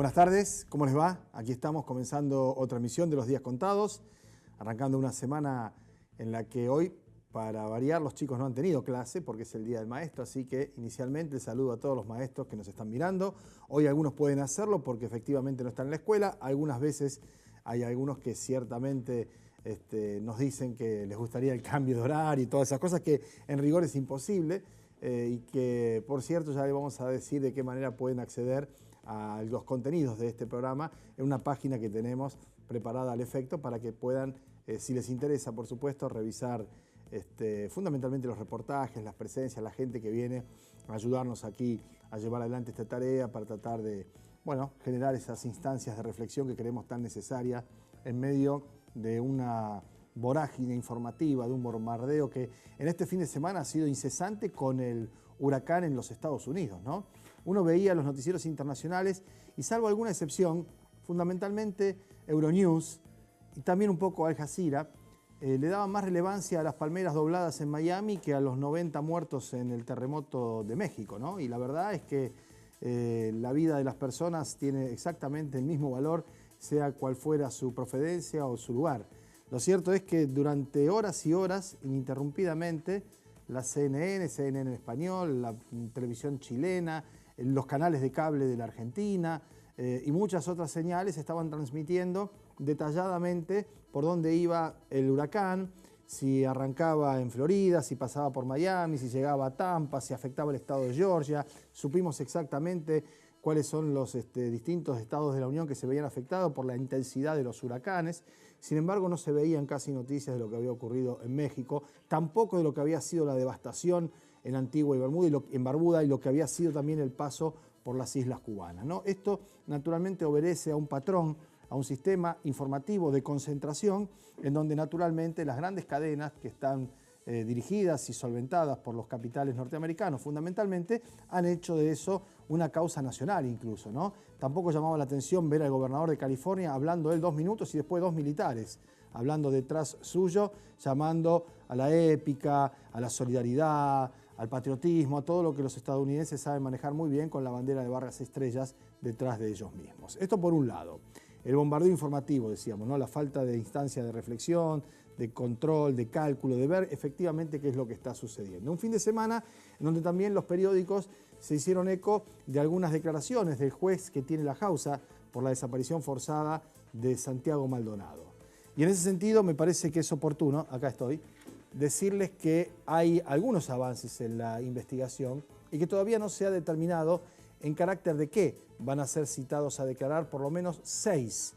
Buenas tardes, ¿cómo les va? Aquí estamos comenzando otra emisión de Los Días Contados, arrancando una semana en la que hoy, para variar, los chicos no han tenido clase porque es el Día del Maestro, así que inicialmente saludo a todos los maestros que nos están mirando. Hoy algunos pueden hacerlo porque efectivamente no están en la escuela, algunas veces hay algunos que ciertamente nos dicen que les gustaría el cambio de horario y todas esas cosas que en rigor es imposible y que, por cierto, ya les vamos a decir de qué manera pueden acceder a los contenidos de este programa en una página que tenemos preparada al efecto para que puedan, si les interesa, por supuesto, revisar fundamentalmente los reportajes, las presencias, la gente que viene a ayudarnos aquí a llevar adelante esta tarea para tratar de, bueno, generar esas instancias de reflexión que creemos tan necesarias en medio de una vorágine informativa, de un bombardeo que en este fin de semana ha sido incesante con el huracán en los Estados Unidos, ¿no? Uno veía los noticieros internacionales y, salvo alguna excepción, fundamentalmente Euronews y también un poco Al Jazeera, le daban más relevancia a las palmeras dobladas en Miami que a los 90 muertos en el terremoto de México, ¿no? Y la verdad es que la vida de las personas tiene exactamente el mismo valor, sea cual fuera su procedencia o su lugar. Lo cierto es que durante horas y horas, ininterrumpidamente, la CNN en español, la televisión chilena, los canales de cable de la Argentina y muchas otras señales estaban transmitiendo detalladamente por dónde iba el huracán, si arrancaba en Florida, si pasaba por Miami, si llegaba a Tampa, si afectaba el estado de Georgia. Supimos exactamente cuáles son los distintos estados de la Unión que se veían afectados por la intensidad de los huracanes. Sin embargo, no se veían casi noticias de lo que había ocurrido en México, tampoco de lo que había sido la devastación en Antigua y Barbuda y lo que había sido también el paso por las islas cubanas, ¿no? Esto naturalmente obedece a un patrón, a un sistema informativo de concentración en donde naturalmente las grandes cadenas que están dirigidas y solventadas por los capitales norteamericanos fundamentalmente han hecho de eso una causa nacional incluso, ¿no? Tampoco llamaba la atención ver al gobernador de California hablando él 2 minutos y después 2 militares hablando detrás suyo, llamando a la épica, a la solidaridad, al patriotismo, a todo lo que los estadounidenses saben manejar muy bien con la bandera de barras estrellas detrás de ellos mismos. Esto por un lado. El bombardeo informativo, decíamos, ¿no? La falta de instancia de reflexión, de control, de cálculo, de ver efectivamente qué es lo que está sucediendo. Un fin de semana en donde también los periódicos se hicieron eco de algunas declaraciones del juez que tiene la causa por la desaparición forzada de Santiago Maldonado. Y en ese sentido me parece que es oportuno, acá estoy, decirles que hay algunos avances en la investigación y que todavía no se ha determinado en carácter de qué van a ser citados a declarar por lo menos 6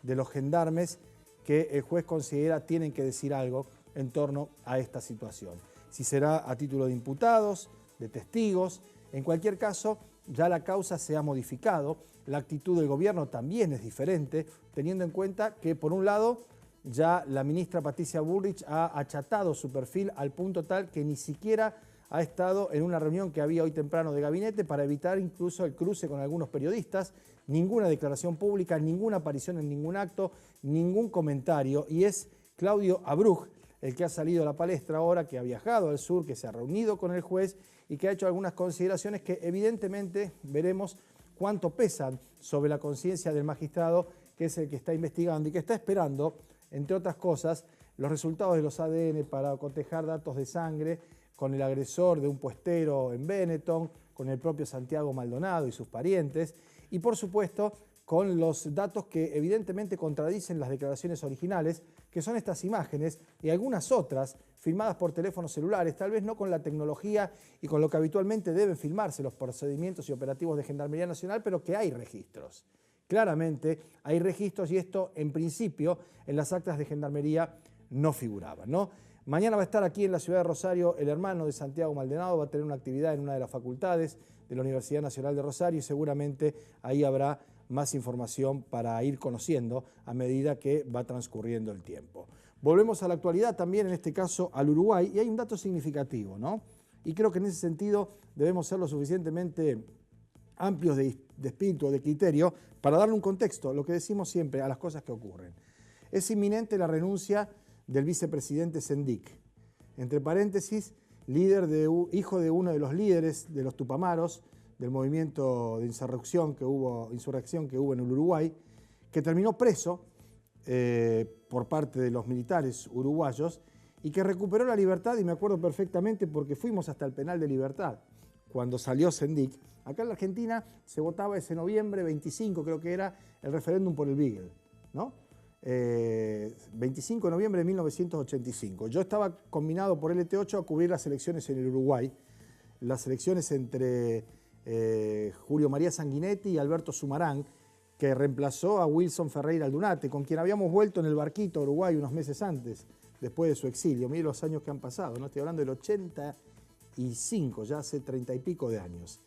de los gendarmes que el juez considera tienen que decir algo en torno a esta situación. Si será a título de imputados, de testigos, en cualquier caso ya la causa se ha modificado, la actitud del gobierno también es diferente, teniendo en cuenta que por un lado ya la ministra Patricia Bullrich ha achatado su perfil al punto tal que ni siquiera ha estado en una reunión que había hoy temprano de gabinete para evitar incluso el cruce con algunos periodistas, ninguna declaración pública, ninguna aparición en ningún acto, ningún comentario. Y es Claudio Abruj el que ha salido a la palestra ahora, que ha viajado al sur, que se ha reunido con el juez y que ha hecho algunas consideraciones que evidentemente veremos cuánto pesan sobre la conciencia del magistrado, que es el que está investigando y que está esperando, entre otras cosas, los resultados de los ADN para cotejar datos de sangre con el agresor de un puestero en Benetton, con el propio Santiago Maldonado y sus parientes, y por supuesto con los datos que evidentemente contradicen las declaraciones originales, que son estas imágenes y algunas otras filmadas por teléfonos celulares, tal vez no con la tecnología y con lo que habitualmente deben filmarse los procedimientos y operativos de Gendarmería Nacional, pero que hay registros. Claramente hay registros y esto en principio en las actas de Gendarmería no figuraba, ¿no? Mañana va a estar aquí en la ciudad de Rosario el hermano de Santiago Maldonado, va a tener una actividad en una de las facultades de la Universidad Nacional de Rosario y seguramente ahí habrá más información para ir conociendo a medida que va transcurriendo el tiempo. Volvemos a la actualidad también, en este caso al Uruguay, y hay un dato significativo, ¿no? Y creo que en ese sentido debemos ser lo suficientemente amplios de espíritu, de criterio, para darle un contexto, lo que decimos siempre, a las cosas que ocurren. Es inminente la renuncia del vicepresidente Sendik. Entre paréntesis, hijo de uno de los líderes de los Tupamaros, del movimiento de insurrección que hubo en el Uruguay, que terminó preso por parte de los militares uruguayos y que recuperó la libertad, y me acuerdo perfectamente porque fuimos hasta el penal de Libertad cuando salió Sendik. Acá en la Argentina se votaba ese noviembre 25, creo que era el referéndum por el Beagle, ¿no? 25 de noviembre de 1985. Yo estaba combinado por LT8 a cubrir las elecciones en el Uruguay, las elecciones entre Julio María Sanguinetti y Alberto Sumarán, que reemplazó a Wilson Ferreira Aldunate, con quien habíamos vuelto en el barquito a Uruguay unos meses antes, después de su exilio. Miren los años que han pasado, ¿no? Estoy hablando del 85, ya hace 30 y pico de años.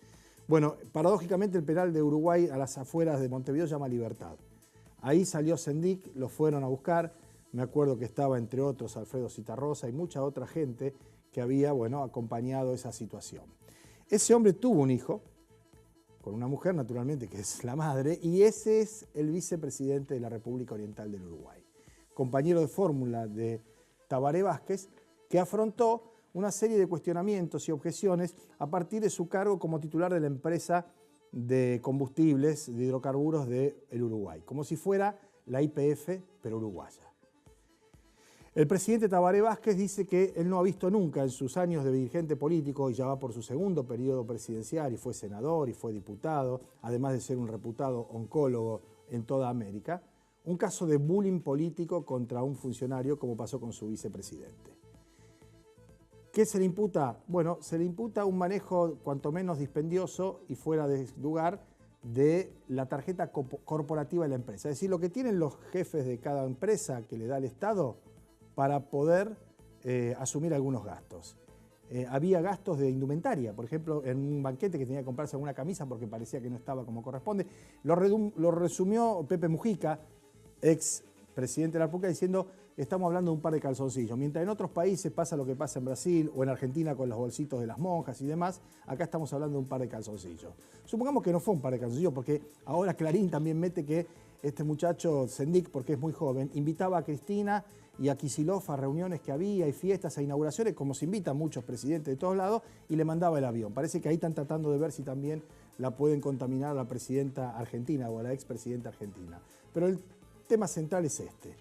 Bueno, paradójicamente el penal de Uruguay a las afueras de Montevideo se llama Libertad. Ahí salió Sendik, lo fueron a buscar. Me acuerdo que estaba, entre otros, Alfredo Citarrosa y mucha otra gente que había, bueno, acompañado esa situación. Ese hombre tuvo un hijo, con una mujer, naturalmente, que es la madre, y ese es el vicepresidente de la República Oriental del Uruguay. Compañero de fórmula de Tabaré Vázquez, que afrontó una serie de cuestionamientos y objeciones a partir de su cargo como titular de la empresa de combustibles, de hidrocarburos del Uruguay, como si fuera la YPF, pero uruguaya. El presidente Tabaré Vázquez dice que él no ha visto nunca en sus años de dirigente político, y ya va por su segundo periodo presidencial, y fue senador y fue diputado, además de ser un reputado oncólogo en toda América, un caso de bullying político contra un funcionario como pasó con su vicepresidente. ¿Qué se le imputa? Bueno, se le imputa un manejo cuanto menos dispendioso y fuera de lugar de la tarjeta corporativa de la empresa. Es decir, lo que tienen los jefes de cada empresa que le da el Estado para poder asumir algunos gastos. Había gastos de indumentaria, por ejemplo, en un banquete que tenía que comprarse alguna camisa porque parecía que no estaba como corresponde. Lo resumió Pepe Mujica, ex presidente de la República, diciendo: estamos hablando de un par de calzoncillos. Mientras en otros países pasa lo que pasa en Brasil o en Argentina con los bolsitos de las monjas y demás, acá estamos hablando de un par de calzoncillos. Supongamos que no fue un par de calzoncillos, porque ahora Clarín también mete que este muchacho, Sendik, porque es muy joven, invitaba a Cristina y a Kicillof a reuniones que había y fiestas, a inauguraciones, como se invitan muchos presidentes de todos lados, y le mandaba el avión. Parece que ahí están tratando de ver si también la pueden contaminar a la presidenta argentina o a la expresidenta argentina. Pero el tema central es este.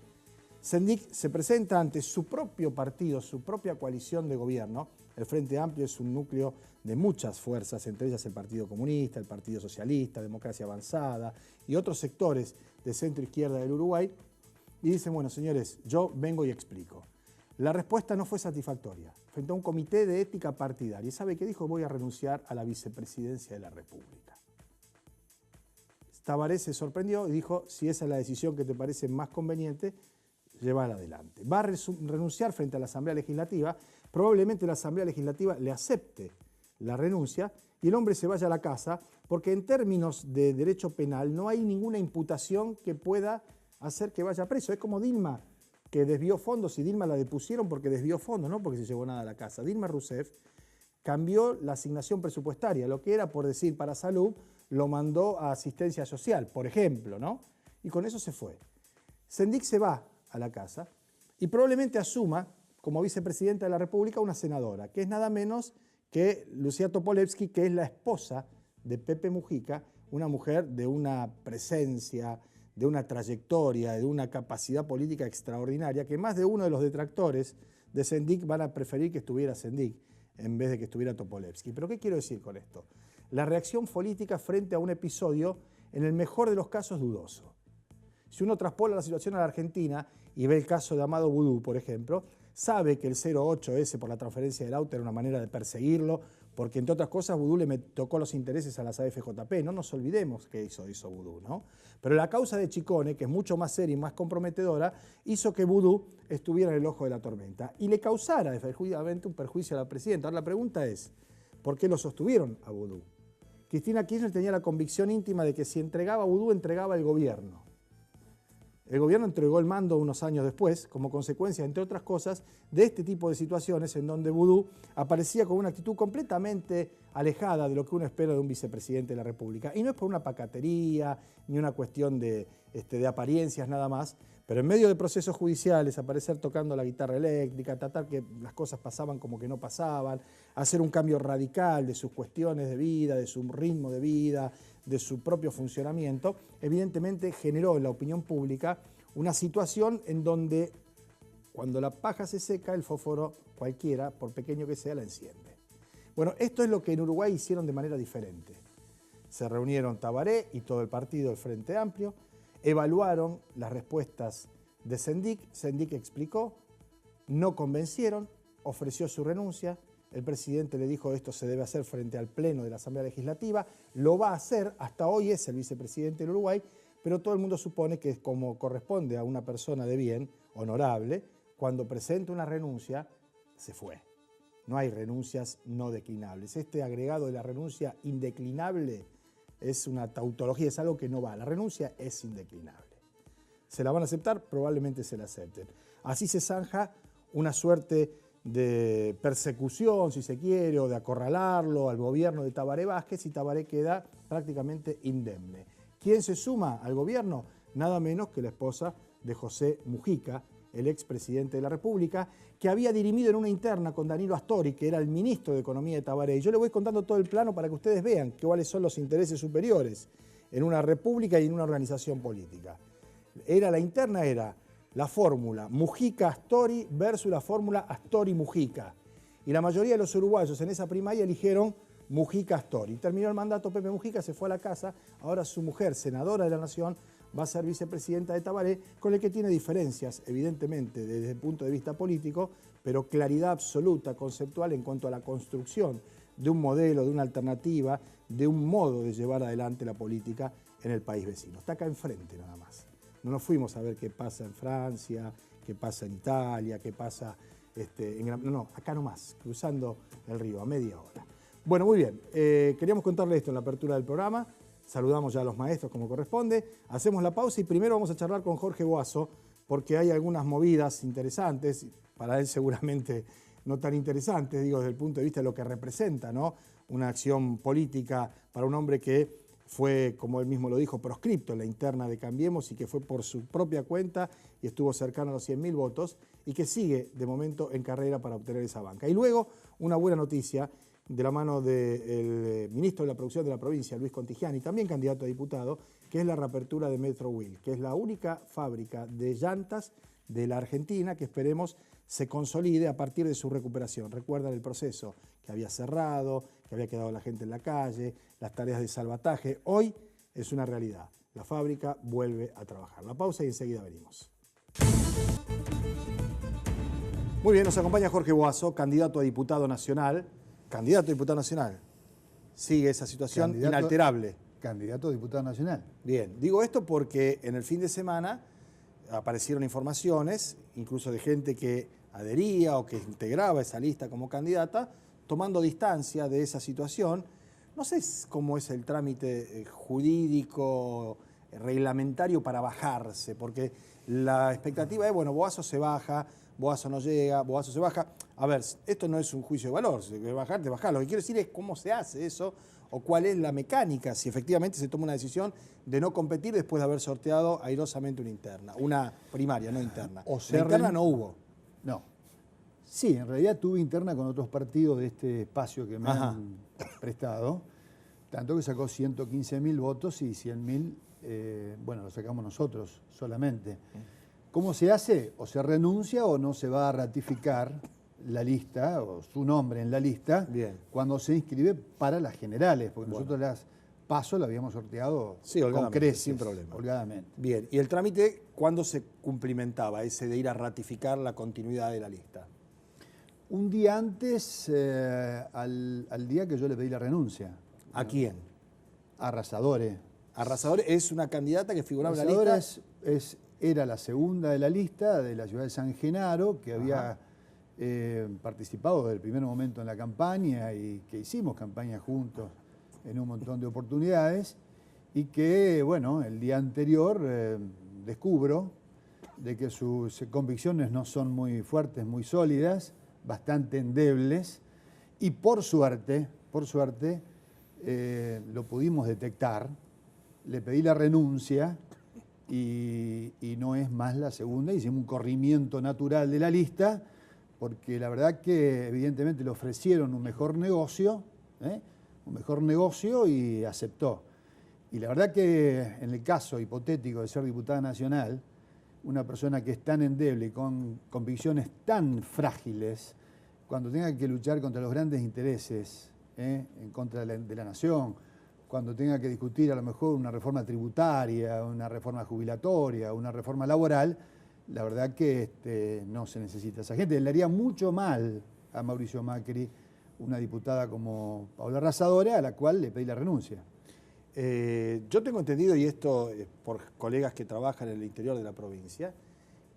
Sendik se presenta ante su propio partido, su propia coalición de gobierno. El Frente Amplio es un núcleo de muchas fuerzas, entre ellas el Partido Comunista, el Partido Socialista, Democracia Avanzada y otros sectores de centro-izquierda del Uruguay. Y dicen: bueno, señores, yo vengo y explico. La respuesta no fue satisfactoria. Frente a un comité de ética partidaria. ¿Y sabe qué dijo? Voy a renunciar a la vicepresidencia de la República. Tabaré se sorprendió y dijo: si esa es la decisión que te parece más conveniente, llévala adelante. Va a renunciar frente a la Asamblea Legislativa. Probablemente la Asamblea Legislativa le acepte la renuncia y el hombre se vaya a la casa, porque en términos de derecho penal no hay ninguna imputación que pueda hacer que vaya preso. Es como Dilma, que desvió fondos, y Dilma la depusieron porque desvió fondos, no porque se llevó nada a la casa. Dilma Rousseff cambió la asignación presupuestaria, lo que era, por decir, para salud, lo mandó a asistencia social, por ejemplo, ¿no? Y con eso se fue. Sendik se va a la casa y probablemente asuma como vicepresidenta de la República una senadora, que es nada menos que Lucía Topolevsky, que es la esposa de Pepe Mujica, una mujer de una presencia, de una trayectoria, de una capacidad política extraordinaria, que más de uno de los detractores de Sendik van a preferir que estuviera Sendik en vez de que estuviera Topolevsky. ¿Pero qué quiero decir con esto? La reacción política frente a un episodio, en el mejor de los casos, dudoso. Si uno traspola la situación a la Argentina y ve el caso de Amado Boudou, por ejemplo, sabe que el 08S por la transferencia del auto era una manera de perseguirlo, porque entre otras cosas Boudou le tocó los intereses a las AFJP. No nos olvidemos que hizo Boudou, ¿no? Pero la causa de Chicone, que es mucho más seria y más comprometedora, hizo que Boudou estuviera en el ojo de la tormenta y le causara efectivamente un perjuicio a la presidenta. Ahora la pregunta es: ¿por qué lo sostuvieron a Boudou? Cristina Kirchner tenía la convicción íntima de que si entregaba a Boudou, entregaba el gobierno. El gobierno entregó el mando unos años después, como consecuencia, entre otras cosas, de este tipo de situaciones en donde Boudou aparecía con una actitud completamente alejada de lo que uno espera de un vicepresidente de la República. Y no es por una pacatería, ni una cuestión de apariencias nada más, pero en medio de procesos judiciales, aparecer tocando la guitarra eléctrica, tratar que las cosas pasaban como que no pasaban, hacer un cambio radical de sus cuestiones de vida, de su ritmo de vida, de su propio funcionamiento, evidentemente generó en la opinión pública una situación en donde cuando la paja se seca, el fósforo cualquiera, por pequeño que sea, la enciende. Bueno, esto es lo que en Uruguay hicieron de manera diferente. Se reunieron Tabaré y todo el partido del Frente Amplio, evaluaron las respuestas de Sendik, Sendik explicó, no convencieron, ofreció su renuncia, el presidente le dijo esto se debe hacer frente al Pleno de la Asamblea Legislativa, lo va a hacer, hasta hoy es el vicepresidente del Uruguay, pero todo el mundo supone que como corresponde a una persona de bien, honorable, cuando presenta una renuncia, se fue. No hay renuncias no declinables. Este agregado de la renuncia indeclinable es una tautología, es algo que no va. La renuncia es indeclinable. ¿Se la van a aceptar? Probablemente se la acepten. Así se zanja una suerte de persecución, si se quiere, o de acorralarlo al gobierno de Tabaré Vázquez, y Tabaré queda prácticamente indemne. ¿Quién se suma al gobierno? Nada menos que la esposa de José Mujica, el expresidente de la República, que había dirimido en una interna con Danilo Astori, que era el ministro de Economía de Tabaré. Y yo le voy contando todo el plano para que ustedes vean cuáles son los intereses superiores en una república y en una organización política. La interna era la fórmula Mujica-Astori versus la fórmula Astori-Mujica. Y la mayoría de los uruguayos en esa primaria eligieron Mujica-Astori. Terminó el mandato Pepe Mujica, se fue a la casa, ahora su mujer, senadora de la Nación, va a ser vicepresidenta de Tabaré, con el que tiene diferencias, evidentemente, desde el punto de vista político, pero claridad absoluta, conceptual, en cuanto a la construcción de un modelo, de una alternativa, de un modo de llevar adelante la política en el país vecino. Está acá enfrente nada más. No nos fuimos a ver qué pasa en Francia, qué pasa en Italia, qué pasa en Gran... No, acá nomás, cruzando el río, a media hora. Bueno, muy bien. Queríamos contarle esto en la apertura del programa. Saludamos ya a los maestros como corresponde. Hacemos la pausa y primero vamos a charlar con Jorge Boazo, porque hay algunas movidas interesantes, para él seguramente no tan interesantes, digo, desde el punto de vista de lo que representa, ¿no? Una acción política para un hombre que fue, como él mismo lo dijo, proscripto en la interna de Cambiemos y que fue por su propia cuenta y estuvo cercano a los 100.000 votos y que sigue de momento en carrera para obtener esa banca. Y luego una buena noticia de la mano del ministro de la Producción de la provincia, Luis Contigiani, también candidato a diputado, que es la reapertura de Metro Will, que es la única fábrica de llantas de la Argentina que esperemos se consolide a partir de su recuperación. Recuerdan el proceso que había cerrado, que había quedado la gente en la calle, las tareas de salvataje. Hoy es una realidad. La fábrica vuelve a trabajar. La pausa y enseguida venimos. Muy bien, nos acompaña Jorge Boazo, candidato a diputado nacional. Candidato a diputado nacional. Sigue esa situación inalterable. Candidato a diputado nacional. Bien, digo esto porque en el fin de semana aparecieron informaciones, incluso de gente que adhería o que integraba esa lista como candidata, tomando distancia de esa situación. No sé cómo es el trámite jurídico, reglamentario para bajarse, porque la expectativa es, bueno, Boazo se baja, Boazo no llega, Boazo se baja. A ver, esto no es un juicio de valor, si quieres bajar, te bajás. Lo que quiero decir es cómo se hace eso o cuál es la mecánica, si efectivamente se toma una decisión de no competir después de haber sorteado airosamente una interna, una primaria, no interna. O sea, la interna no hubo. No. Sí, en realidad tuve interna con otros partidos de este espacio que me han prestado, tanto que sacó 115.000 votos y 100.000, bueno, lo sacamos nosotros solamente. ¿Cómo se hace? O se renuncia o no se va a ratificar la lista o su nombre en la lista. Bien. Cuando se inscribe para las generales, porque nosotros las PASO la habíamos sorteado con creces, sin problema. holgadamente. Bien, ¿y el trámite cuándo se cumplimentaba ese de ir a ratificar la continuidad de la lista? Un día antes, al día que yo le pedí la renuncia. ¿A quién? A Arrasadores. Arrasadores es una candidata que figuraba en la lista. Era la segunda de la lista de la ciudad de San Genaro, que había participado desde el primer momento en la campaña y que hicimos campaña juntos en un montón de oportunidades y que, bueno, el día anterior descubro de que sus convicciones no son muy fuertes, muy sólidas, bastante endebles y por suerte por suerte, lo pudimos detectar, le pedí la renuncia y no es más la segunda. Hicimos un corrimiento natural de la lista porque la verdad que evidentemente le ofrecieron un mejor negocio y aceptó. Y la verdad que en el caso hipotético de ser diputada nacional, una persona que es tan endeble y con convicciones tan frágiles, cuando tenga que luchar contra los grandes intereses, en contra de la nación, cuando tenga que discutir a lo mejor una reforma tributaria, una reforma jubilatoria, una reforma laboral, la verdad que no se necesita esa gente. Le haría mucho mal a Mauricio Macri una diputada como Paula Arrasadora, a la cual le pedí la renuncia. Yo tengo entendido, y esto por colegas que trabajan en el interior de la provincia,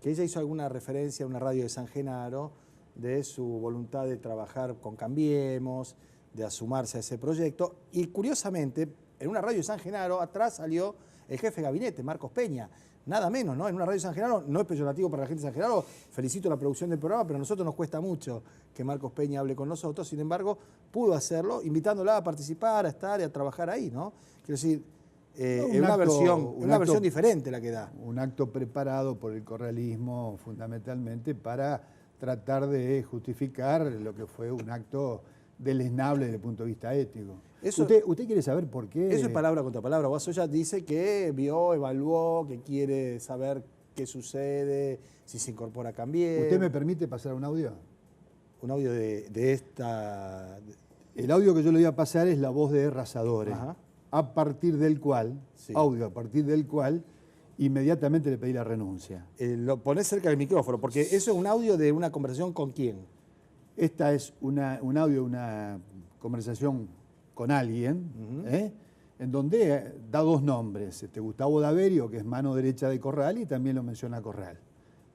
que ella hizo alguna referencia a una radio de San Genaro de su voluntad de trabajar con Cambiemos, de asumarse a ese proyecto, y curiosamente, en una radio de San Genaro, atrás salió el jefe de gabinete, Marcos Peña, nada menos, ¿no? En una radio de San Genaro, no es peyorativo para la gente de San Genaro, felicito la producción del programa, pero a nosotros nos cuesta mucho que Marcos Peña hable con nosotros, sin embargo, pudo hacerlo, invitándola a participar, a estar y a trabajar ahí, ¿no? Quiero decir, es una versión diferente la que da. Un acto preparado por el correalismo, fundamentalmente, para tratar de justificar lo que fue un acto deleznable desde el punto de vista ético. ¿Usted quiere saber por qué? Eso es palabra contra palabra. Guasoya dice que vio, evaluó, que quiere saber qué sucede, si se incorpora Cambiemos. ¿Usted me permite pasar un audio? Un audio de esta... El audio que yo le voy a pasar es la voz de Arrasadores, Ajá. a partir del cual, Sí. audio a partir del cual, inmediatamente le pedí la renuncia. Lo ponés cerca del micrófono, porque eso es un audio de una conversación con quién. Esta es un audio de una conversación con alguien, en donde da dos nombres, Gustavo Daverio, que es mano derecha de Corral, y también lo menciona Corral.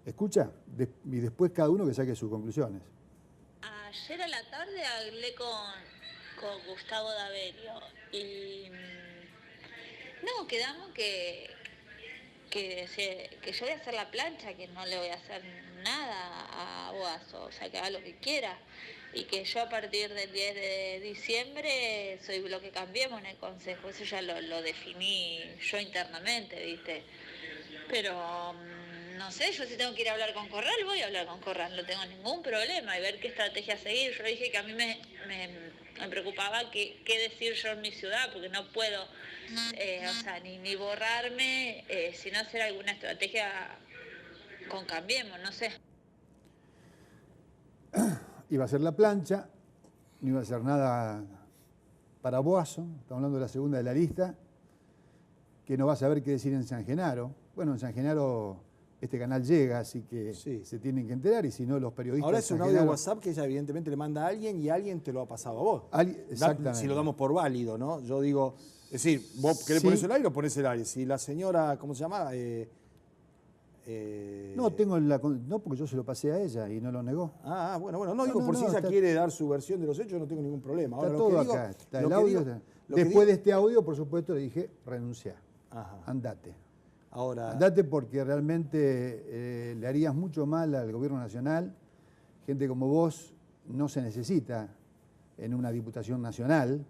¿Escucha? Y después cada uno que saque sus conclusiones. Ayer a la tarde hablé con Gustavo Daverio y no, quedamos que yo voy a hacer la plancha, que no le voy a hacer nada a Boazo, o sea, que haga lo que quiera, y que yo a partir del 10 de diciembre soy lo que Cambiemos en el Consejo. Eso ya lo definí yo internamente, ¿viste? Pero no sé, yo si tengo que ir a hablar con Corral, voy a hablar con Corral, no tengo ningún problema, y ver qué estrategia seguir. Yo dije que a mí me preocupaba qué decir yo en mi ciudad, porque no puedo, o sea, ni borrarme, sino hacer alguna estrategia con Cambiemos, no sé. Iba a hacer la plancha, no iba a hacer nada para Boazo, estamos hablando de la segunda de la lista, que no va a saber qué decir en San Genaro. Bueno, en San Genaro este canal llega, así que sí, se tienen que enterar, y si no, los periodistas... Ahora es un audio de WhatsApp que ella evidentemente le manda a alguien y alguien te lo ha pasado a vos. Exactamente. Si lo damos por válido, ¿no? Yo digo, es decir, vos querés poner el aire o ponés el aire. Si la señora, ¿cómo se llama? No, porque yo se lo pasé a ella y no lo negó. Bueno, no digo, por si ella quiere dar su versión de los hechos, no tengo ningún problema. Ahora, está todo acá, está el audio. Después de este audio, por supuesto, le dije, renunciá, andate. Ahora, andate, porque realmente le harías mucho mal al gobierno nacional. Gente como vos no se necesita en una diputación nacional,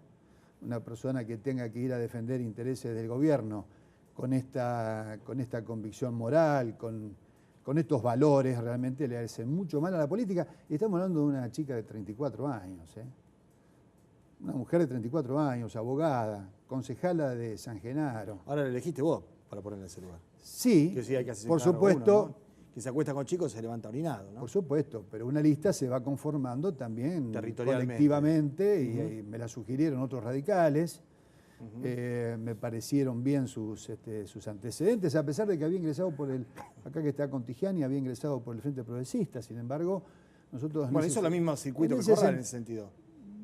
una persona que tenga que ir a defender intereses del gobierno con esta convicción moral, con estos valores, realmente le hacen mucho mal a la política. Y estamos hablando de una chica de 34 años, una mujer de 34 años, abogada, concejala de San Genaro. Ahora la elegiste vos para ponerla en ese lugar. Sí, por supuesto. Uno, ¿no? Que se acuesta con chicos se levanta orinado, ¿no? Por supuesto, pero una lista se va conformando también colectivamente, y me la sugirieron otros radicales. Me parecieron bien sus antecedentes, a pesar de que había ingresado acá que está Contigiani, había ingresado por el Frente Progresista. Sin embargo, nosotros... Bueno, hizo el mismo circuito que Corral en ese sentido.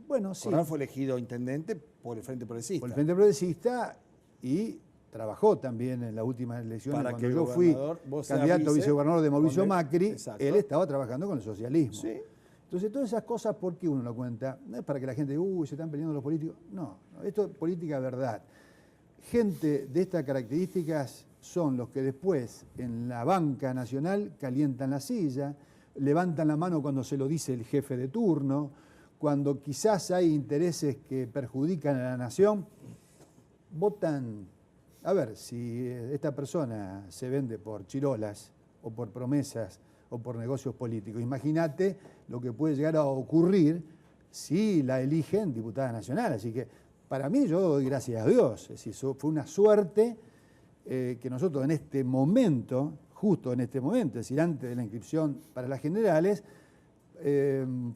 Bueno, sí. Corral fue elegido intendente por el Frente Progresista. Por el Frente Progresista, y trabajó también en las últimas elecciones. Para cuando que yo fui candidato a vicegobernador de Mauricio Macri, él estaba trabajando con el socialismo. Sí. Entonces, todas esas cosas, ¿por qué uno lo cuenta? No es para que la gente diga, se están peleando los políticos. No, esto es política verdad. Gente de estas características son los que después, en la banca nacional, calientan la silla, levantan la mano cuando se lo dice el jefe de turno, cuando quizás hay intereses que perjudican a la nación, votan. A ver, si esta persona se vende por chirolas o por promesas o por negocios políticos, imagínate lo que puede llegar a ocurrir si la eligen diputada nacional. Así que para mí yo doy gracias a Dios. Es decir, fue una suerte que nosotros en este momento, justo en este momento, es decir, antes de la inscripción para las generales,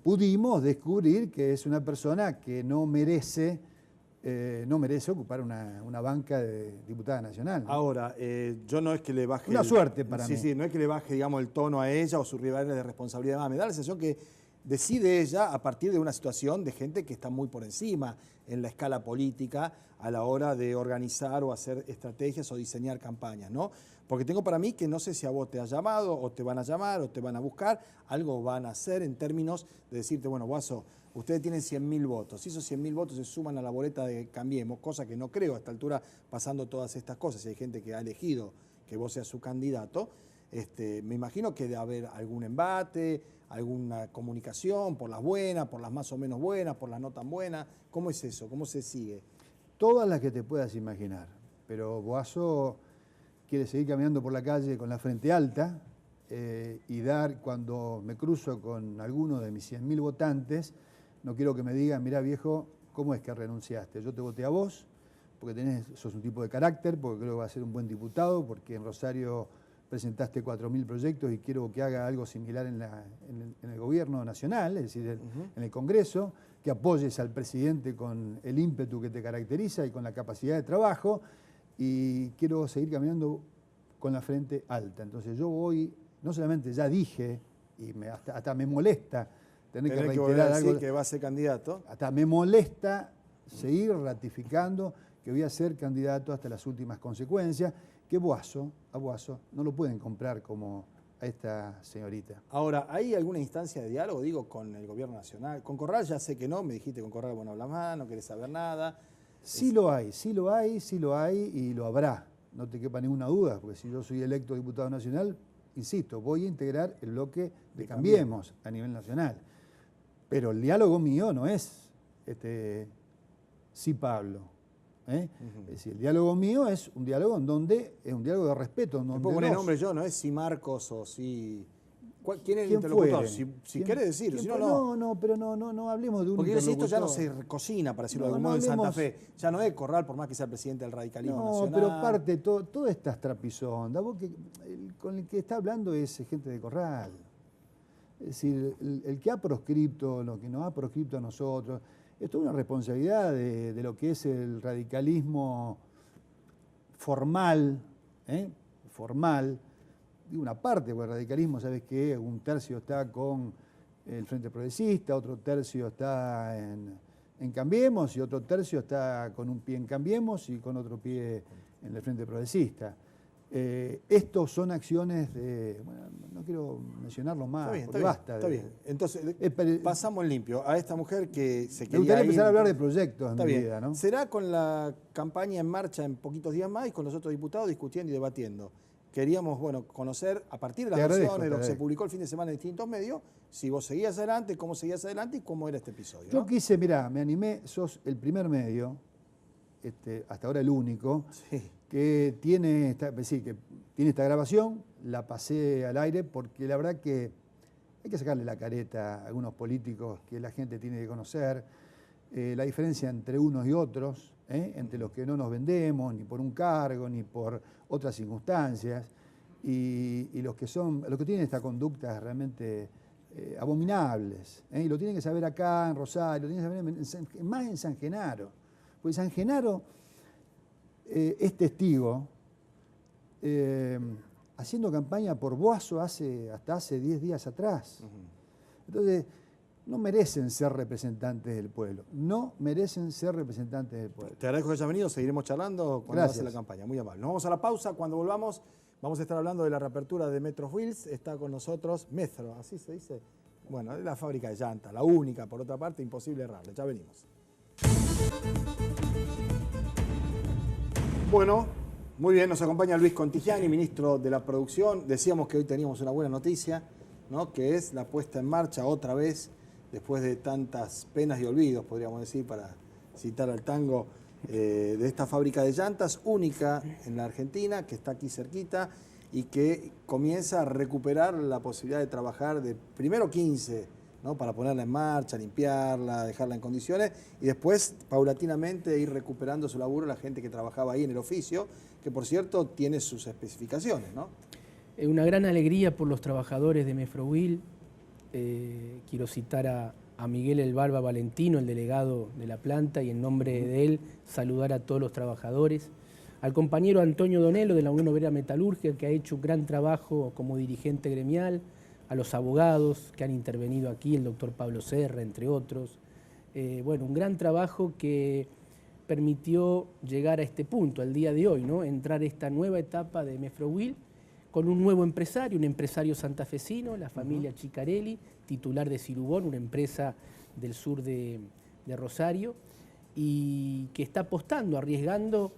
pudimos descubrir que es una persona que no merece ocupar una banca de diputada nacional, ¿no? Ahora, yo no es que le baje... Una suerte para mí. Sí, no es que le baje, digamos, el tono a ella o sus rivales de responsabilidad. Me da la sensación que decide ella a partir de una situación de gente que está muy por encima en la escala política a la hora de organizar o hacer estrategias o diseñar campañas, ¿no? Porque tengo para mí que no sé si a vos te ha llamado o te van a llamar o te van a buscar, algo van a hacer en términos de decirte, bueno, Guaso, ustedes tienen 100.000 votos, si esos 100.000 votos se suman a la boleta de Cambiemos, cosa que no creo a esta altura pasando todas estas cosas, si hay gente que ha elegido que vos seas su candidato, me imagino que debe haber algún embate, alguna comunicación por las buenas, por las más o menos buenas, por las no tan buenas. ¿Cómo es eso? ¿Cómo se sigue? Todas las que te puedas imaginar, pero Boazo quiere seguir caminando por la calle con la frente alta y cuando me cruzo con alguno de mis 100.000 votantes, no quiero que me digan, mirá viejo, ¿cómo es que renunciaste? Yo te voté a vos, porque sos un tipo de carácter, porque creo que vas a ser un buen diputado, porque en Rosario presentaste 4.000 proyectos y quiero que haga algo similar en el gobierno nacional, es decir, en el Congreso, que apoyes al presidente con el ímpetu que te caracteriza y con la capacidad de trabajo, y quiero seguir caminando con la frente alta. Entonces yo voy, no solamente ya dije, y hasta me molesta tener que reiterar algo, que va a ser candidato. Hasta me molesta seguir ratificando que voy a ser candidato hasta las últimas consecuencias, que a Boazo no lo pueden comprar como a esta señorita. Ahora, ¿hay alguna instancia de diálogo, digo, con el gobierno nacional? Con Corral ya sé que no, me dijiste con Corral, bueno, hablas más, no querés saber nada. Sí lo hay y lo habrá, no te quepa ninguna duda, porque si yo soy electo diputado nacional, insisto, voy a integrar el bloque de Cambiemos a nivel nacional. Pero el diálogo mío no es sí Pablo. Es decir, el diálogo mío es un diálogo en donde es un diálogo de respeto. Te puedo poner nombre yo, no es si Marcos o si... ¿Quién es el interlocutor? Si querés decir, si no, no. No, pero no hablemos de un porque interlocutor. esto ya no se cocina, para decirlo de algún modo, en Santa Fe. Ya no es Corral, por más que sea el presidente del radicalismo nacional. Pero parte, toda esta trapisonda, con el que está hablando es gente de Corral. Es decir, el que ha proscripto, lo que nos ha proscripto a nosotros, esto es una responsabilidad de lo que es el radicalismo formal, de una parte, porque el radicalismo, ¿sabes qué? Un tercio está con el Frente Progresista, otro tercio está en Cambiemos y otro tercio está con un pie en Cambiemos y con otro pie en el Frente Progresista. Estos son acciones de... Bueno, no quiero mencionarlo más, está porque basta. Está bien. Entonces, pasamos en limpio a esta mujer que se quería... Me gustaría empezar a hablar de proyectos en mi bien. vida, ¿no? Será con la campaña en marcha en poquitos días más y con los otros diputados discutiendo y debatiendo. Queríamos, bueno, conocer a partir de las versiones de lo que se publicó el fin de semana en distintos medios, si vos seguías adelante, cómo seguías adelante y cómo era este episodio, Yo ¿no? quise, mirá, me animé, sos el primer medio, hasta ahora el único, que tiene esta grabación, la pasé al aire porque la verdad que hay que sacarle la careta a algunos políticos que la gente tiene que conocer, la diferencia entre unos y otros, entre los que no nos vendemos, ni por un cargo, ni por otras circunstancias, y los que tienen esta conducta realmente abominables, y lo tienen que saber acá en Rosario, lo tienen que saber más en San Genaro, porque San Genaro es testigo, haciendo campaña por Boazo hasta hace 10 días atrás. Entonces, no merecen ser representantes del pueblo. No merecen ser representantes del pueblo. Te agradezco que hayas venido, seguiremos charlando cuando Gracias. hace la campaña. Muy amable. Nos vamos a la pausa. Cuando volvamos, vamos a estar hablando de la reapertura de Metro Wheels. Está con nosotros Metro, así se dice. Bueno, es la fábrica de llantas, la única, por otra parte, imposible errarle. Ya venimos. Bueno, muy bien, nos acompaña Luis Contigiani, ministro de la Producción. Decíamos que hoy teníamos una buena noticia, ¿no? Que es la puesta en marcha otra vez después de tantas penas y olvidos, podríamos decir, para citar al tango, de esta fábrica de llantas, única en la Argentina, que está aquí cerquita y que comienza a recuperar la posibilidad de trabajar de primero 15, ¿no? Para ponerla en marcha, limpiarla, dejarla en condiciones y después paulatinamente ir recuperando su laburo la gente que trabajaba ahí en el oficio, que por cierto tiene sus especificaciones, ¿no? Una gran alegría por los trabajadores de Mefrowill. Quiero citar a Miguel El Barba Valentino, el delegado de la planta, y en nombre de él saludar a todos los trabajadores. Al compañero Antonio Donello de la Unión Obrera Metalúrgica, que ha hecho un gran trabajo como dirigente gremial, a los abogados que han intervenido aquí, el doctor Pablo Serra, entre otros. Bueno, un gran trabajo que permitió llegar a este punto, al día de hoy, ¿no? Entrar a esta nueva etapa de Mefrowill con un nuevo empresario, un empresario santafesino, la familia Chicarelli, titular de Cirubón, una empresa del sur de Rosario, y que está apostando, arriesgando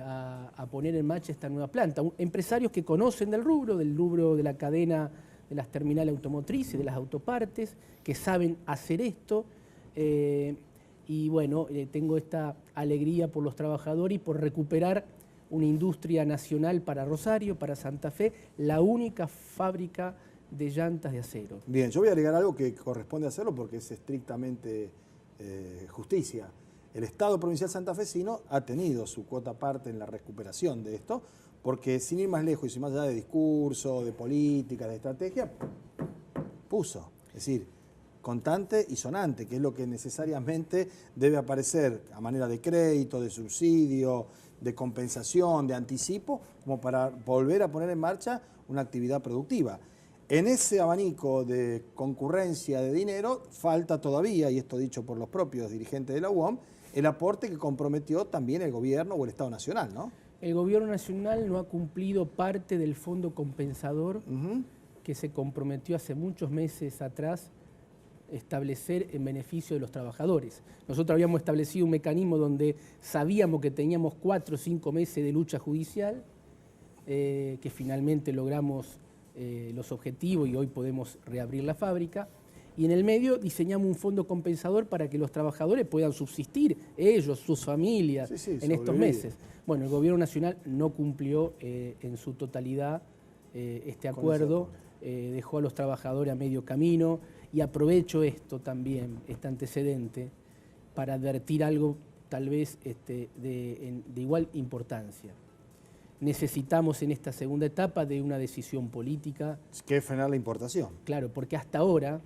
a poner en marcha esta nueva planta. Empresarios que conocen del rubro de la cadena de las terminales automotrices, de las autopartes, que saben hacer esto. Y bueno, tengo esta alegría por los trabajadores y por recuperar una industria nacional para Rosario, para Santa Fe, la única fábrica de llantas de acero. Bien, yo voy a agregar algo que corresponde hacerlo porque es estrictamente justicia. El Estado provincial santafesino ha tenido su cuota parte en la recuperación de esto, porque sin ir más lejos y sin más allá de discurso, de política, de estrategia, puso. Es decir, contante y sonante, que es lo que necesariamente debe aparecer a manera de crédito, de subsidio, de compensación, de anticipo, como para volver a poner en marcha una actividad productiva. En ese abanico de concurrencia de dinero falta todavía, y esto dicho por los propios dirigentes de la UOM, el aporte que comprometió también el gobierno o el Estado Nacional, ¿no? El gobierno nacional no ha cumplido parte del fondo compensador que se comprometió hace muchos meses atrás establecer en beneficio de los trabajadores. Nosotros habíamos establecido un mecanismo donde sabíamos que teníamos 4 o 5 meses de lucha judicial, que finalmente logramos los objetivos y hoy podemos reabrir la fábrica. Y en el medio diseñamos un fondo compensador para que los trabajadores puedan subsistir, ellos, sus familias, en estos meses. Bueno, el gobierno nacional no cumplió en su totalidad este acuerdo, dejó a los trabajadores a medio camino, y aprovecho esto también, este antecedente, para advertir algo tal vez de igual importancia. Necesitamos en esta segunda etapa de una decisión política. Que es frenar la importación. Claro, porque hasta ahora,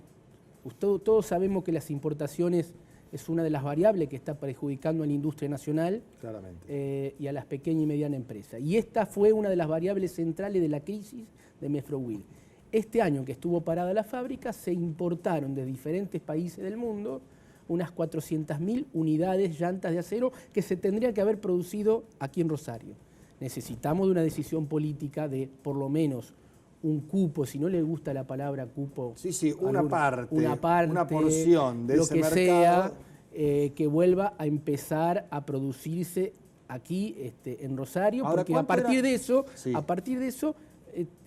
todos sabemos que las importaciones es una de las variables que está perjudicando a la industria nacional. Claramente. Y a las pequeñas y medianas empresas. Y esta fue una de las variables centrales de la crisis de Mefrowill. Este año que estuvo parada la fábrica, se importaron de diferentes países del mundo unas 400.000 unidades llantas de acero que se tendrían que haber producido aquí en Rosario. Necesitamos de una decisión política de por lo menos un cupo, si no le gusta la palabra cupo. Sí, una parte, una porción de ese mercado. Sea, que vuelva a empezar a producirse aquí en Rosario, ahora, porque a partir de eso,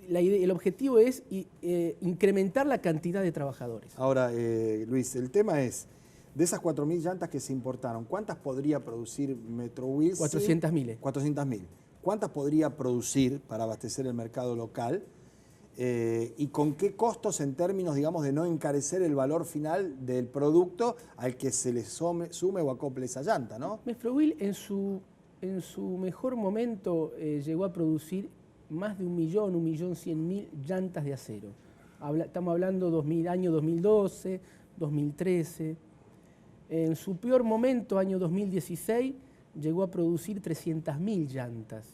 el objetivo es incrementar la cantidad de trabajadores. Ahora, Luis, el tema es, de esas 4.000 llantas que se importaron, ¿cuántas podría producir Mefrowill? 400.000. 400.000. ¿Cuántas podría producir para abastecer el mercado local? ¿Y con qué costos en términos, digamos, de no encarecer el valor final del producto al que se le sume o acople esa llanta, ¿no? Mefrowill en su mejor momento llegó a producir más de 1.100.000 llantas de acero. Estamos hablando año 2012, 2013. En su peor momento, año 2016, llegó a producir 300.000 llantas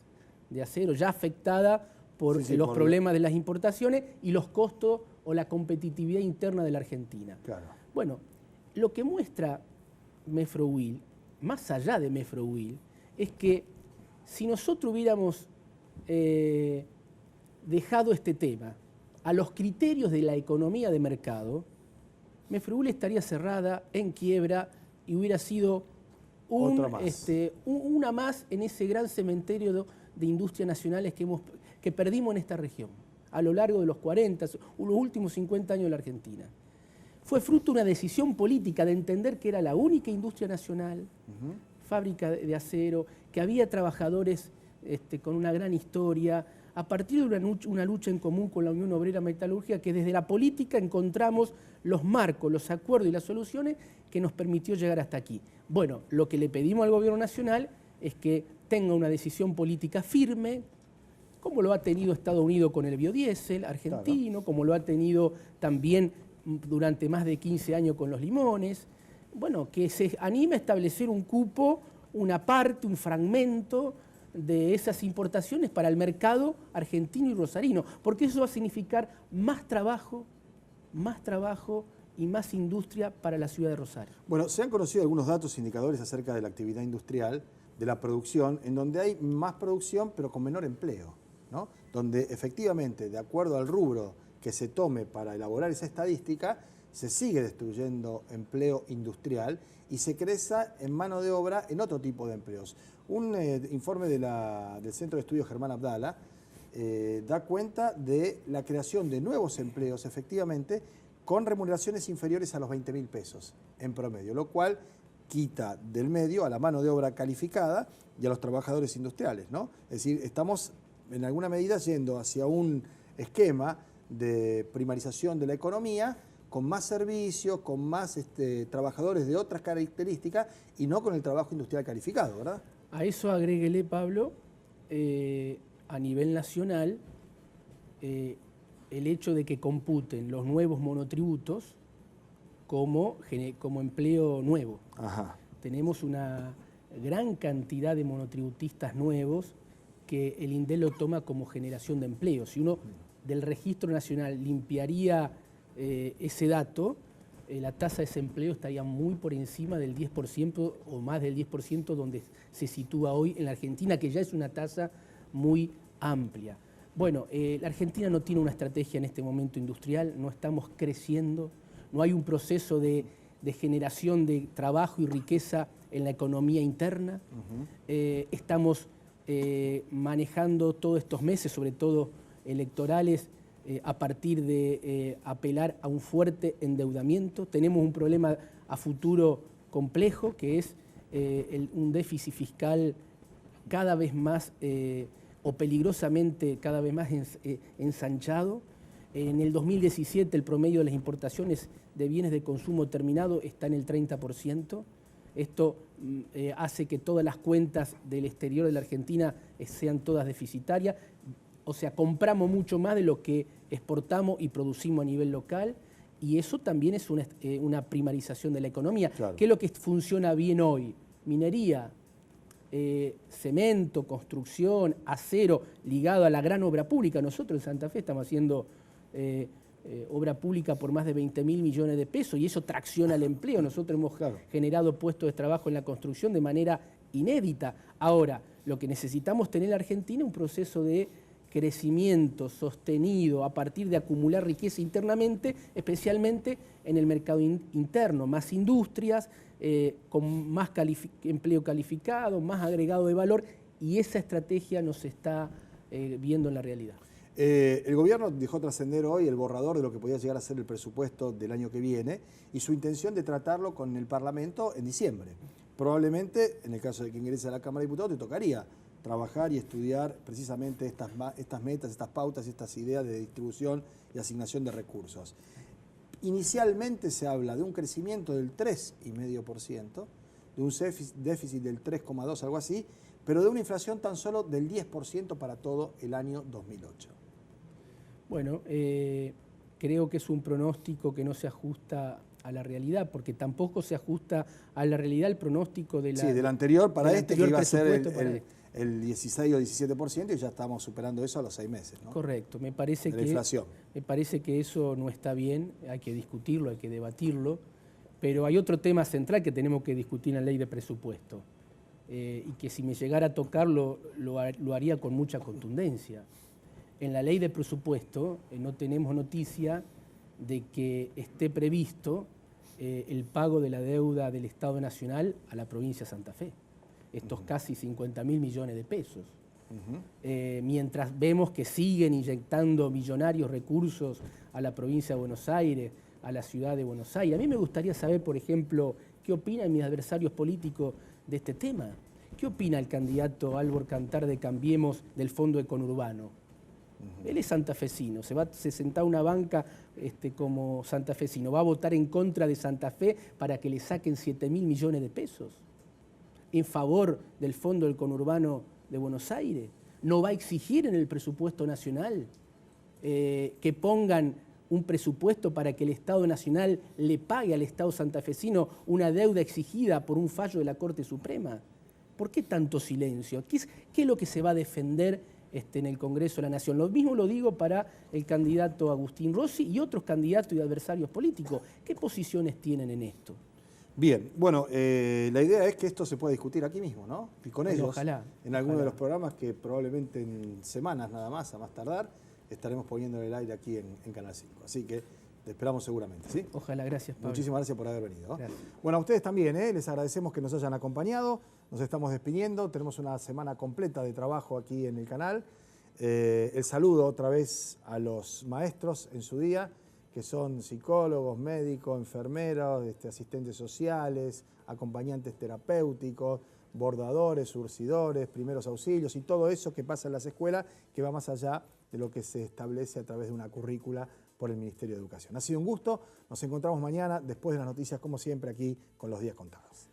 de acero, ya afectada por los problemas de las importaciones y los costos o la competitividad interna de la Argentina. Claro. Bueno, lo que muestra Mefrowill, más allá de Mefrowill, es que si nosotros hubiéramos dejado este tema a los criterios de la economía de mercado, Mefrowill estaría cerrada, en quiebra, y hubiera sido una más en ese gran cementerio de industrias nacionales que perdimos en esta región a lo largo de los 40, los últimos 50 años de la Argentina. fue fruto de una decisión política de entender que era la única industria nacional, fábrica de acero, que había trabajadores con una gran historia, a partir de una lucha en común con la Unión Obrera Metalúrgica, que desde la política encontramos los marcos, los acuerdos y las soluciones que nos permitió llegar hasta aquí. Bueno, lo que le pedimos al Gobierno Nacional es que tenga una decisión política firme, como lo ha tenido Estados Unidos con el biodiesel argentino, como lo ha tenido también durante más de 15 años con los limones. Bueno, que se anime a establecer un cupo, una parte, un fragmento de esas importaciones para el mercado argentino y rosarino, porque eso va a significar más trabajo y más industria para la ciudad de Rosario. Bueno, se han conocido algunos datos indicadores acerca de la actividad industrial, de la producción, en donde hay más producción pero con menor empleo, ¿no? Donde efectivamente, de acuerdo al rubro que se tome para elaborar esa estadística, se sigue destruyendo empleo industrial y se crece en mano de obra en otro tipo de empleos. Un informe del Centro de Estudios Germán Abdala da cuenta de la creación de nuevos empleos, efectivamente, con remuneraciones inferiores a los 20.000 pesos en promedio, lo cual quita del medio a la mano de obra calificada y a los trabajadores industriales, ¿no? Es decir, estamos en alguna medida yendo hacia un esquema de primarización de la economía con más servicios, con más trabajadores de otras características y no con el trabajo industrial calificado, ¿verdad? A eso agréguele, Pablo, a nivel nacional, el hecho de que computen los nuevos monotributos como empleo nuevo. Ajá. Tenemos una gran cantidad de monotributistas nuevos que el INDEC lo toma como generación de empleo. Si uno del registro nacional limpiaría ese dato, la tasa de desempleo estaría muy por encima del 10% o más del 10% donde se sitúa hoy en la Argentina, que ya es una tasa muy amplia. Bueno, la Argentina no tiene una estrategia en este momento industrial, no estamos creciendo, no hay un proceso de generación de trabajo y riqueza en la economía interna. Estamos manejando todos estos meses, sobre todo electorales, a partir de apelar a un fuerte endeudamiento. Tenemos un problema a futuro complejo, que es un déficit fiscal cada vez más o peligrosamente cada vez más ensanchado. En el 2017 el promedio de las importaciones de bienes de consumo terminado está en el 30%. Esto hace que todas las cuentas del exterior de la Argentina sean todas deficitarias. O sea, compramos mucho más de lo que exportamos y producimos a nivel local, y eso también es una primarización de la economía. Claro. ¿Qué es lo que funciona bien hoy? Minería, cemento, construcción, acero, ligado a la gran obra pública. Nosotros en Santa Fe estamos haciendo obra pública por más de 20.000 millones de pesos y eso tracciona el empleo. Nosotros hemos generado puestos de trabajo en la construcción de manera inédita. Ahora, lo que necesitamos tener en la Argentina es un proceso de crecimiento sostenido a partir de acumular riqueza internamente, especialmente en el mercado interno, más industrias, con más empleo calificado, más agregado de valor, y esa estrategia no se está viendo en la realidad. El gobierno dejó trascender hoy el borrador de lo que podía llegar a ser el presupuesto del año que viene y su intención de tratarlo con el Parlamento en diciembre. Probablemente, en el caso de que ingrese a la Cámara de Diputados, te tocaría trabajar y estudiar precisamente estas metas, estas pautas, estas ideas de distribución y asignación de recursos. Inicialmente se habla de un crecimiento del 3,5%, de un déficit del 3,2%, algo así, pero de una inflación tan solo del 10% para todo el año 2008. Bueno, creo que es un pronóstico que no se ajusta a la realidad, porque tampoco se ajusta a la realidad el pronóstico de la... Sí, del anterior para este, que iba a ser el 16 o 17%, y ya estamos superando eso a los 6 meses, ¿no? Correcto, me parece la inflación. Me parece que eso no está bien, hay que discutirlo, hay que debatirlo, pero hay otro tema central que tenemos que discutir en la ley de presupuesto, y que si me llegara a tocarlo lo haría con mucha contundencia. En la ley de presupuesto no tenemos noticia de que esté previsto el pago de la deuda del Estado Nacional a la provincia de Santa Fe, estos casi 50.000 millones de pesos. Mientras vemos que siguen inyectando millonarios recursos a la provincia de Buenos Aires a la ciudad de Buenos Aires. A mí me gustaría saber, por ejemplo, qué opinan mis adversarios políticos de este tema. ¿Qué opina el candidato Álvaro Cantar de Cambiemos del Fondo de Conurbano? Él es santafesino, se senta a una banca como santafesino, va a votar en contra de Santa Fe para que le saquen 7.000 millones de pesos en favor del Fondo del Conurbano de Buenos Aires. No va a exigir en el presupuesto nacional que pongan un presupuesto para que el Estado Nacional le pague al Estado santafesino una deuda exigida por un fallo de la Corte Suprema. ¿Por qué tanto silencio? ¿Qué es lo que se va a defender en el Congreso de la Nación? Lo mismo lo digo para el candidato Agustín Rossi y otros candidatos y adversarios políticos. ¿Qué posiciones tienen en esto? Bien, bueno, la idea es que esto se pueda discutir aquí mismo, ¿no? Y con ellos, ojalá, en alguno de los programas que probablemente en semanas nada más, a más tardar, estaremos poniendo en el aire aquí en Canal 5. Así que te esperamos seguramente, ¿sí? Ojalá, gracias, Pablo. Muchísimas gracias por haber venido. Gracias. Bueno, a ustedes también, les agradecemos que nos hayan acompañado. Nos estamos despidiendo, tenemos una semana completa de trabajo aquí en el canal. El saludo otra vez a los maestros en su día, que son psicólogos, médicos, enfermeros, asistentes sociales, acompañantes terapéuticos, bordadores, surcidores, primeros auxilios y todo eso que pasa en las escuelas, que va más allá de lo que se establece a través de una currícula por el Ministerio de Educación. Ha sido un gusto, nos encontramos mañana después de las noticias, como siempre, aquí con Los Días Contados.